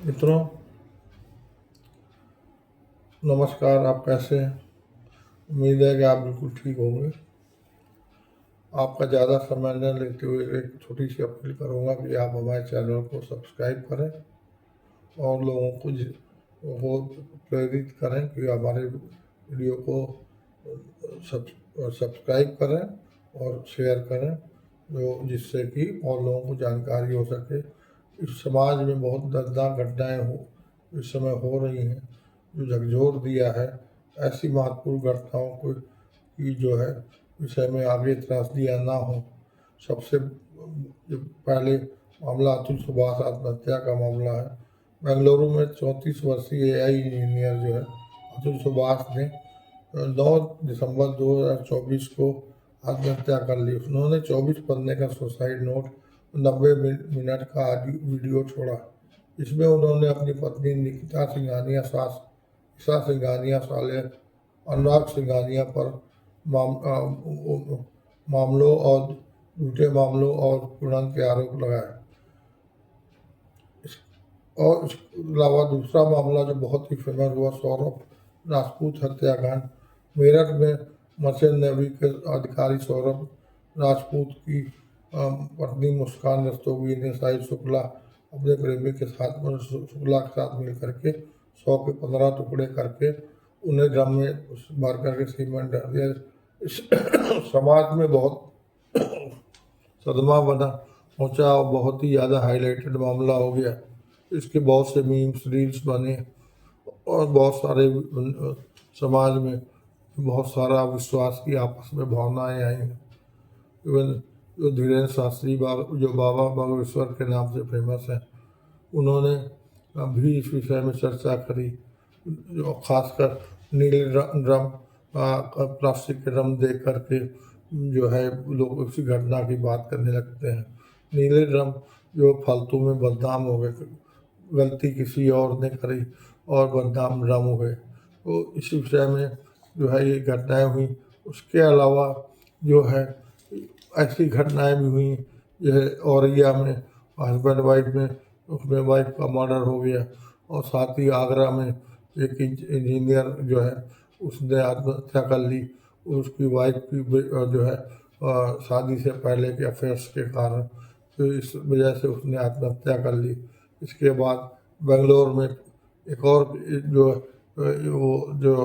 मित्रों, नमस्कार। आप कैसे हैं? उम्मीद है कि आप बिल्कुल ठीक होंगे। आपका ज़्यादा समय न लेते हुए एक छोटी सी अपील करूंगा कि आप हमारे चैनल को सब्सक्राइब करें और लोगों को प्रेरित करें कि हमारे वीडियो को सब्सक्राइब करें और शेयर करें, जिससे कि और लोगों को जानकारी हो सके। इस समाज में बहुत दर्दनाक घटनाएं इस समय हो रही हैं, जो झकझोर दिया है। ऐसी महत्वपूर्ण घटनाओं को की जो है विषय में आगे त्रासदियाँ ना हो। सबसे जो पहले मामला अतुल सुभाष आत्महत्या का मामला है। बेंगलुरु में 34 वर्षीय एआई इंजीनियर जो है अतुल सुभाष ने 9 दिसंबर 2024 को आत्महत्या कर ली। उन्होंने 24 पन्ने का सुसाइड नोट 90 मिनट का वीडियो छोड़ा। इसमें उन्होंने अपनी पत्नी निकिता सिंघानिया, सास ईशा सिंघानिया, साले अनुराग सिंघानिया पर मामलों और झूठे मामलों और पूर्णांक के आरोप लगाए। और इसके अलावा दूसरा मामला जो बहुत ही फेमस हुआ, सौरभ राजपूत हत्याकांड। मेरठ में मर्चेंट नेवी के अधिकारी सौरभ राजपूत की पत्नी मुस्कान रस्तोगी ने साहिल शुक्ला अपने प्रेमी के साथ शुक्ला के साथ मिल करके 100 के 15 टुकड़े करके उन्हें ड्रम में भर करके सीमेंट डाल दिया। इस समाज में बहुत सदमा बना पहुंचा और बहुत ही ज़्यादा हाईलाइटेड मामला हो गया। इसके बहुत से मीम्स, रील्स बने और बहुत सारे समाज में बहुत सारा विश्वास की आपस में भावनाएं आई हैं। इवन जो धीरेन्द्र शास्त्री जो बाबा बागेश्वर के नाम से फेमस हैं, उन्होंने भी इस विषय में चर्चा करी। जो खासकर नीले ड्रम, प्लास्टिक के ड्रम देख करके जो है लोग उसी घटना की बात करने लगते हैं। नीले ड्रम जो फालतू में बदनाम हो गए, गलती किसी और ने करी और बदनाम ड्रम हुए। तो इस विषय में जो है ये घटनाएं हुई। उसके अलावा जो है ऐसी घटनाएं भी हुई, जैसे औरैया में हस्बैंड वाइफ में, उसमें वाइफ का मर्डर हो गया। और साथ ही आगरा में एक इंजीनियर जो है उसने आत्महत्या कर ली, उसकी वाइफ की जो है शादी से पहले के अफेयर्स के कारण, तो इस वजह से उसने आत्महत्या कर ली। इसके बाद बेंगलोर में एक और जो वो जो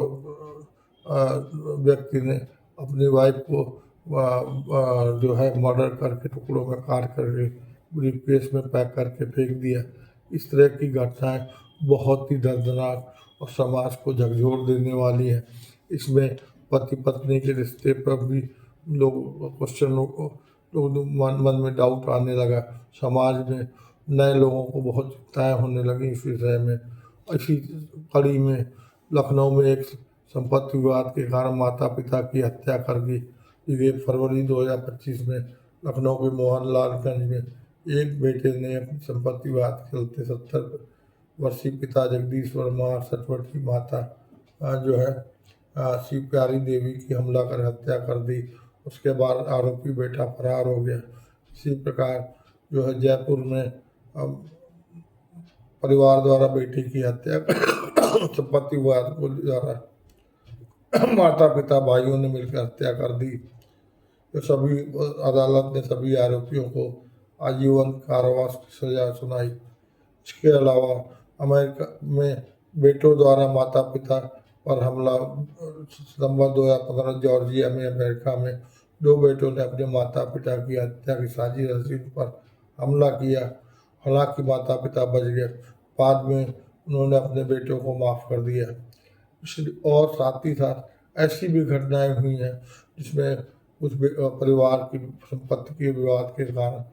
व्यक्ति ने अपनी वाइफ को जो है मर्डर करके टुकड़ों में काट करके ब्रीफकेस में पैक करके फेंक दिया। इस तरह की घटनाएं बहुत ही दर्दनाक और समाज को झकझोर देने वाली है। इसमें पति पत्नी के रिश्ते पर भी लोग क्वेश्चन मन में डाउट आने लगा। समाज में नए लोगों को बहुत चिंताएं होने लगी इस विषय में। इसी कड़ी में लखनऊ में एक संपत्ति विवाद के कारण माता पिता की हत्या कर दी। 1 फरवरी 2025 में लखनऊ के मोहनलालगंज में एक बेटे ने अपनी संपत्ति विवाद के चलते 70 वर्षीय पिता जगदीश वर्मा, 68 वर्षीय माता जो है श्री प्यारी देवी की हमला कर हत्या कर दी। उसके बाद आरोपी बेटा फरार हो गया। इसी प्रकार जो है जयपुर में परिवार द्वारा बेटी की हत्या संपत्ति विवाद को द्वारा माता पिता भाइयों ने मिलकर हत्या कर दी। तो सभी अदालत ने सभी आरोपियों को आजीवन कारावास की सजा सुनाई। इसके अलावा अमेरिका में बेटों द्वारा माता पिता पर हमला। सितंबर 2015 जॉर्जिया में अमेरिका में 2 बेटों ने अपने माता पिता की हत्या की साजिश रची पर हमला किया। हालांकि माता पिता बच गए, बाद में उन्होंने अपने बेटों को माफ़ कर दिया। और साथ ही साथ ऐसी भी घटनाएं हुई हैं जिसमें कुछ परिवार की संपत्ति के विवाद के कारण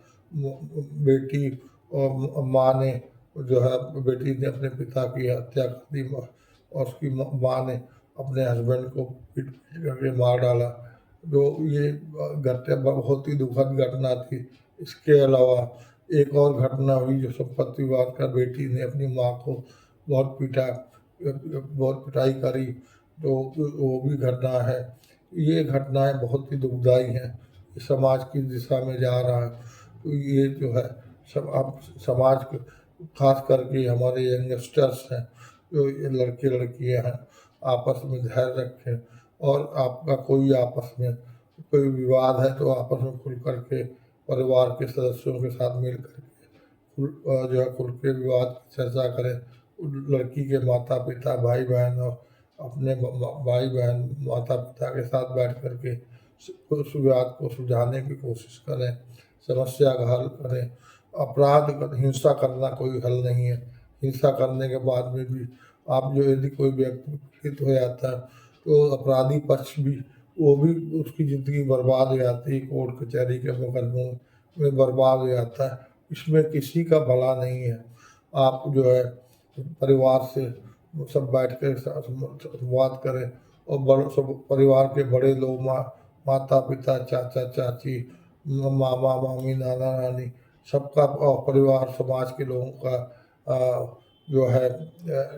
बेटी और माँ ने जो है बेटी ने अपने पिता की हत्या कर दी और उसकी माँ ने अपने हस्बैंड को पीट पीट करके मार डाला। जो ये घटना बहुत ही दुखद घटना थी। इसके अलावा एक और घटना हुई जो संपत्ति विवाद का, बेटी ने अपनी माँ को बहुत पीटा, बहुत पिटाई करी, तो वो भी घटना है। ये घटनाएं बहुत ही दुखदाई हैं। समाज की दिशा में जा रहा है। तो ये जो है सब अब समाज खास करके हमारे यंगस्टर्स हैं, जो ये लड़के लड़कियां हैं, आपस में धैर्य रखें। और आपका कोई आपस में कोई विवाद है तो आपस में खुल करके परिवार के सदस्यों के साथ मिल करके जो है खुल के विवाद की चर्चा करें। लड़की के माता पिता भाई बहन और अपने भाई बहन माता पिता के साथ बैठ करके उस विवाद को सुलझाने की कोशिश करें, समस्या का हल करें। हिंसा करना कोई हल नहीं है। हिंसा करने के बाद में भी आप जो यदि कोई व्यक्ति पीड़ित हो जाता है तो अपराधी पक्ष भी वो भी उसकी ज़िंदगी बर्बाद हो जाती है, कोर्ट कचहरी के मुकदमों में बर्बाद हो जाता है। इसमें किसी का भला नहीं है। आप जो है परिवार से सब बैठ कर संवाद करें और सब परिवार के बड़े लोग माता पिता चाचा चाची मामा मामी नाना नानी सबका और परिवार समाज के लोगों का जो है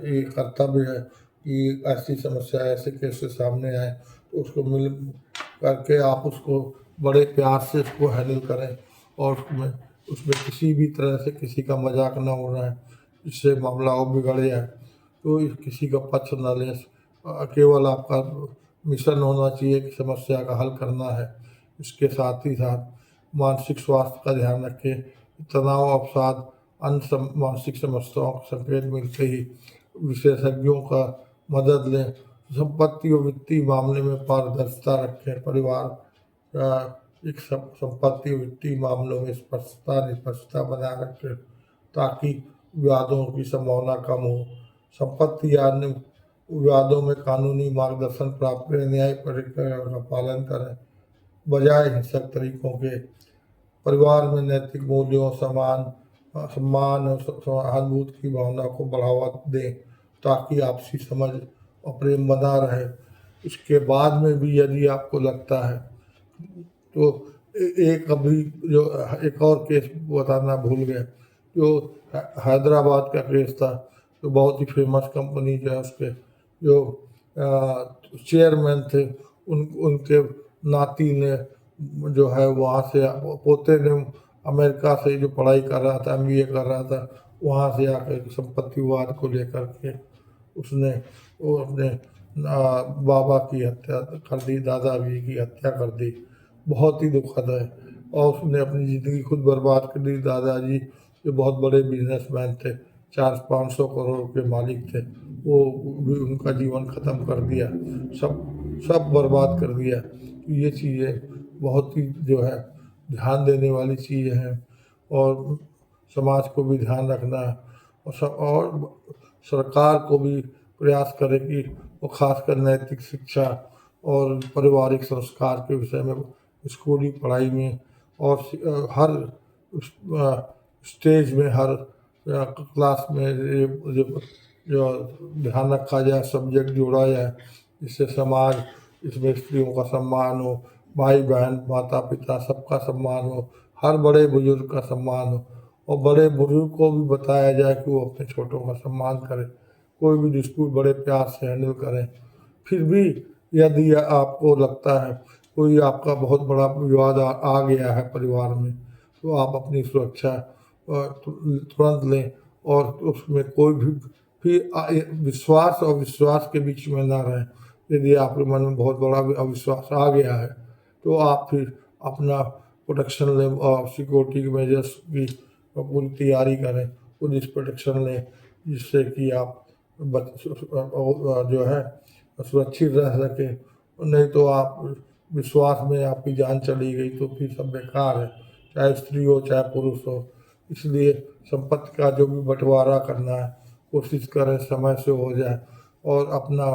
ये कर्तव्य है कि ऐसी समस्या ऐसे कैसे सामने आए तो उसको मिल करके आप उसको बड़े प्यार से उसको हैंडल करें। और उसमें उसमें किसी भी तरह से किसी का मजाक ना हो रहा है, इससे मामला और बिगड़ जाए। तो किसी का पक्ष न लें। केवल आपका मिशन होना चाहिए कि समस्या का हल करना है। इसके साथ ही साथ मानसिक स्वास्थ्य का ध्यान रखें। तनाव अवसाद अन्य मानसिक समस्याओं के संकेत मिलते ही विशेषज्ञों का मदद लें। संपत्ति और वित्तीय मामले में पारदर्शिता रखें। परिवार एक संपत्ति और वित्तीय मामलों में स्पष्टता निष्पक्षता बनाए रखें ताकि विवादों की संभावना कम हो। संपत्ति या अन्य विवादों में कानूनी मार्गदर्शन प्राप्त करें। न्याय प्रक्रिया का पालन करें बजाय हिंसक तरीकों के। परिवार में नैतिक मूल्यों सम्मान और सहानुभूति की भावना को बढ़ावा दें ताकि आपसी समझ और प्रेम बना रहे। इसके बाद में भी यदि आपको लगता है तो एक अभी जो एक और केस बताना भूल गए, जो हैदराबाद का केस था, तो बहुत ही फेमस कंपनी जो है उसके जो चेयरमैन थे उनके नाती ने जो है वहाँ से पोते ने अमेरिका से जो पढ़ाई कर रहा था एमबीए कर रहा था वहाँ से आकर संपत्ति विवाद को लेकर के उसने वो अपने बाबा की हत्या कर दी, दादाजी की हत्या कर दी। बहुत ही दुखद है। और उसने अपनी ज़िंदगी खुद बर्बाद कर दी। दादाजी जो बहुत बड़े बिजनेसमैन थे, 400-500 करोड़ के मालिक थे, वो भी उनका जीवन ख़त्म कर दिया। सब सब बर्बाद कर दिया। ये चीज़ें बहुत ही जो है ध्यान देने वाली चीज़ें हैं और समाज को भी ध्यान रखना है। और सरकार को भी प्रयास करे कि वो खासकर नैतिक शिक्षा और पारिवारिक संस्कार के विषय में स्कूली पढ़ाई में और हर स्टेज में हर क्लास में जो ध्यान रखा जाए, सब्जेक्ट जोड़ा जाए जिससे समाज इसमें स्त्रियों का सम्मान हो, भाई बहन माता पिता सबका सम्मान हो, हर बड़े बुजुर्ग का सम्मान हो और बड़े बुजुर्ग को भी बताया जाए कि वो अपने छोटों का सम्मान करें। कोई भी डिस्प्यूट बड़े प्यार से हैंडल करें। फिर भी यदि आपको लगता है कोई आपका बहुत बड़ा विवाद आ गया है परिवार में तो आप अपनी सुरक्षा तुरंत लें और उसमें कोई भी फिर विश्वास और विश्वास के बीच में ना रहें। यदि आपके मन में बहुत बड़ा अविश्वास आ गया है तो आप फिर अपना प्रोटेक्शन लें और सिक्योरिटी मेजर्स की पूरी तैयारी करें, पुलिस प्रोटेक्शन लें जिससे कि आप जो है सुरक्षित रह सकें। नहीं तो आप विश्वास में आपकी जान चली गई तो फिर सब बेकार है, चाहे स्त्री हो चाहे पुरुष हो। इसलिए संपत्ति का जो भी बंटवारा करना है कोशिश करें समय से हो जाए और अपना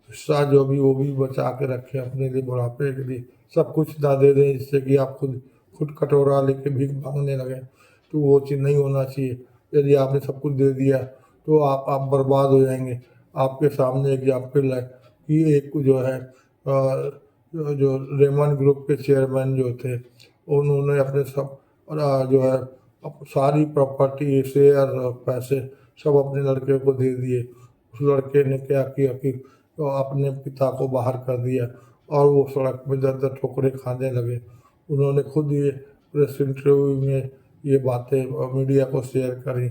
हिस्सा जो भी वो भी बचा के रखें अपने लिए, बुढ़ापे के लिए सब कुछ ना दे दें जिससे कि आप खुद कटोरा लेके भीख मांगने लगे। तो वो चीज़ नहीं होना चाहिए। यदि आपने सब कुछ दे दिया तो आप बर्बाद हो जाएंगे। आपके सामने एग्जाम्पल है कि एक जो है जो रेमंड ग्रुप के चेयरमैन जो थे उन्होंने अपने सब जो है सारी प्रॉपर्टी शेयर और पैसे सब अपने लड़के को दे दिए। उस लड़के ने क्या किया कि तो अपने पिता को बाहर कर दिया और वो सड़क में दर दर ठोकरें खाने लगे। उन्होंने खुद ये प्रेस इंटरव्यू में ये बातें मीडिया को शेयर करी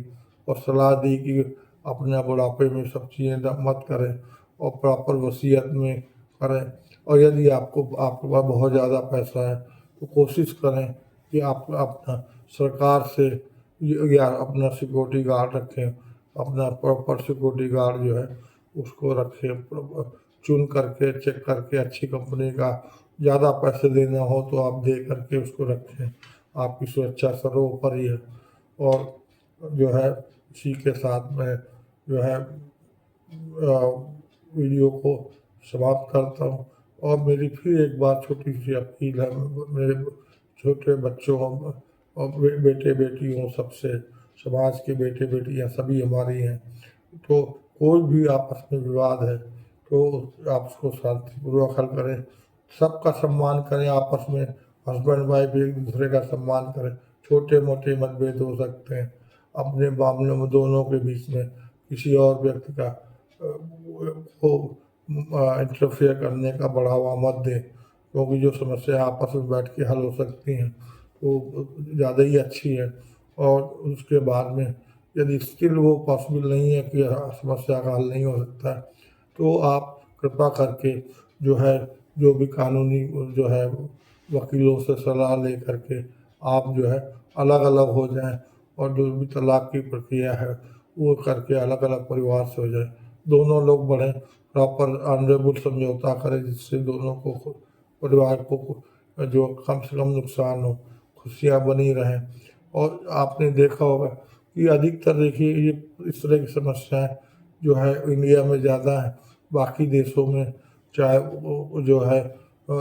और सलाह दी कि अपने बुढ़ापे में सब चीज़ें मत करें और प्रॉपर वसीयत में करें। और यदि आपके पास बहुत ज़्यादा पैसा है तो कोशिश करें कि आप अपना सरकार से या अपना सिक्योरिटी गार्ड रखें, अपना प्रॉपर सिक्योरिटी गार्ड जो है उसको रखें, चुन करके चेक करके अच्छी कंपनी का। ज़्यादा पैसे देना हो तो आप दे करके उसको रखें, आपकी सुरक्षा सर्वोपरि है। और जो है इसी के साथ में जो है वीडियो को समाप्त करता हूँ। और मेरी फिर एक बार छोटी सी अपील है मेरे छोटे बच्चों और बेटे बेटियों सबसे, समाज के बेटे बेटियां सभी हमारी हैं, तो कोई भी आपस में विवाद है तो आप उसको शांतिपूर्वक हल करें, सबका सम्मान करें, आपस में हस्बैंड वाइफ एक दूसरे का सम्मान करें। छोटे मोटे मतभेद हो सकते हैं, अपने मामलों में दोनों के बीच में किसी और व्यक्ति का को इंटरफेयर करने का बढ़ावा मत दें, क्योंकि जो समस्या आपस में बैठ के हल हो सकती हैं वो ज़्यादा ही अच्छी है। और उसके बाद में यदि स्टिल वो पॉसिबल नहीं है कि समस्या का हल नहीं हो सकता है तो आप कृपा करके जो है जो भी कानूनी जो है वकीलों से सलाह ले करके आप जो है अलग अलग हो जाएं, और जो भी तलाक की प्रक्रिया है वो करके अलग अलग परिवार से हो जाए, दोनों लोग बढ़ें, प्रॉपर ऑनरेबल समझौता करें जिससे दोनों को परिवार को जो कम से कम नुकसान हो, खुशियाँ बनी रहें। और आपने देखा होगा कि अधिकतर देखिए ये इस तरह की समस्याएं जो है इंडिया में ज़्यादा है, बाकी देशों में चाहे वो जो है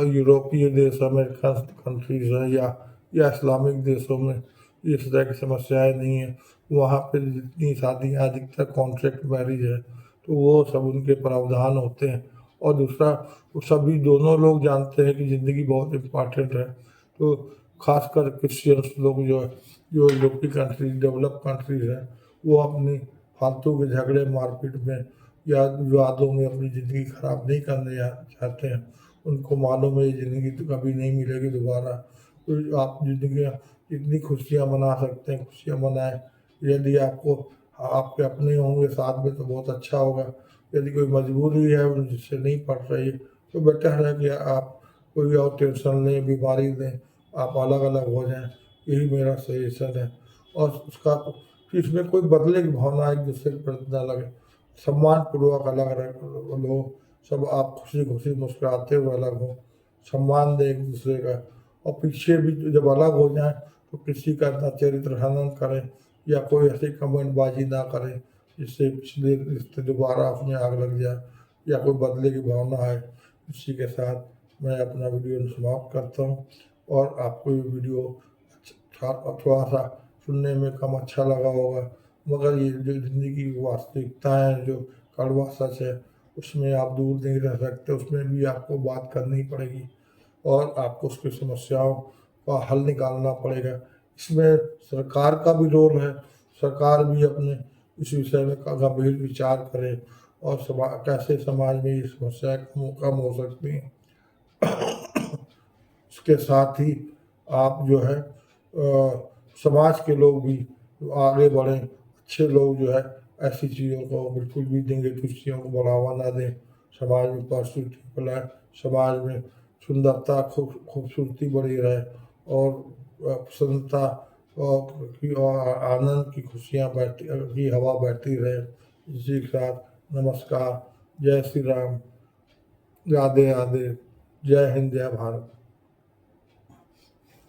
यूरोपीय देश, अमेरिकन कंट्रीज है या इस्लामिक देशों में इस तरह की समस्याएं नहीं है। वहाँ पे जितनी शादियाँ अधिकतर कॉन्ट्रैक्ट मैरिज है तो वो सब उनके प्रावधान होते हैं। और दूसरा वो सभी दोनों लोग जानते हैं कि ज़िंदगी बहुत इम्पॉर्टेंट है, तो खासकर क्रिश्चियंस लोग जो है जो यूरोपीय कंट्रीज डेवलप कंट्रीज हैं वो अपनी फालतू के झगड़े मारपीट में या विवादों में अपनी ज़िंदगी खराब नहीं करने चाहते हैं। उनको मालूम है ये ज़िंदगी तो कभी नहीं मिलेगी दोबारा, तो आप ज़िंदगी जितनी खुशियाँ मना सकते हैं खुशियाँ मनाएं। यदि आपको आपके अपने होंगे साथ में तो बहुत अच्छा होगा, यदि कोई मजबूरी है और जिससे नहीं पड़ रही है तो बेटर है कि आप कोई और टेंशन लें, बीमारी लें, आप अलग अलग हो जाएं, यही मेरा सजेशन है। और उसका इसमें कोई बदले की भावना एक दूसरे के प्रति ना लगे, सम्मान पूर्वक अलग लो, सब आप खुशी खुशी मुस्कुराते हुए अलग हो, सम्मान दें एक दूसरे का। और पीछे भी जब अलग हो जाए तो किसी का ना चरित्र हनन करें या कोई ऐसी कमेंटबाजी ना करें जिससे पिछले रिश्ते दोबारा उसमें आग लग जाए या कोई बदले की भावना है। इसी के साथ मैं अपना वीडियो समाप्त करता हूँ। और आपको ये वीडियो थोड़ा सा सुनने में कम अच्छा लगा होगा, मगर ये जो ज़िंदगी की वास्तविकता है, जो कड़वा सच है, उसमें आप दूर नहीं रह सकते, उसमें भी आपको बात करनी पड़ेगी और आपको उसकी समस्याओं का हल निकालना पड़ेगा। इसमें सरकार का भी रोल है, सरकार भी अपने इस विषय में गंभीर विचार करे और कैसे समाज में ये समस्याएं कम हो सकती हैं। इसके साथ ही आप जो है समाज के लोग भी आगे बढ़ें, अच्छे लोग जो है ऐसी चीज़ों को बिल्कुल भी दंगे-फसादियों को बढ़ावा ना दें, समाज में पॉजिटिविटी फैलाएं, समाज में सुंदरता खूबसूरती बनी रहे और प्रसन्नता और आनंद की खुशियाँ बहती की हवा बहती रहे। इसी के साथ नमस्कार, जय श्री राम, राधे राधे, जय हिंद, जय भारत।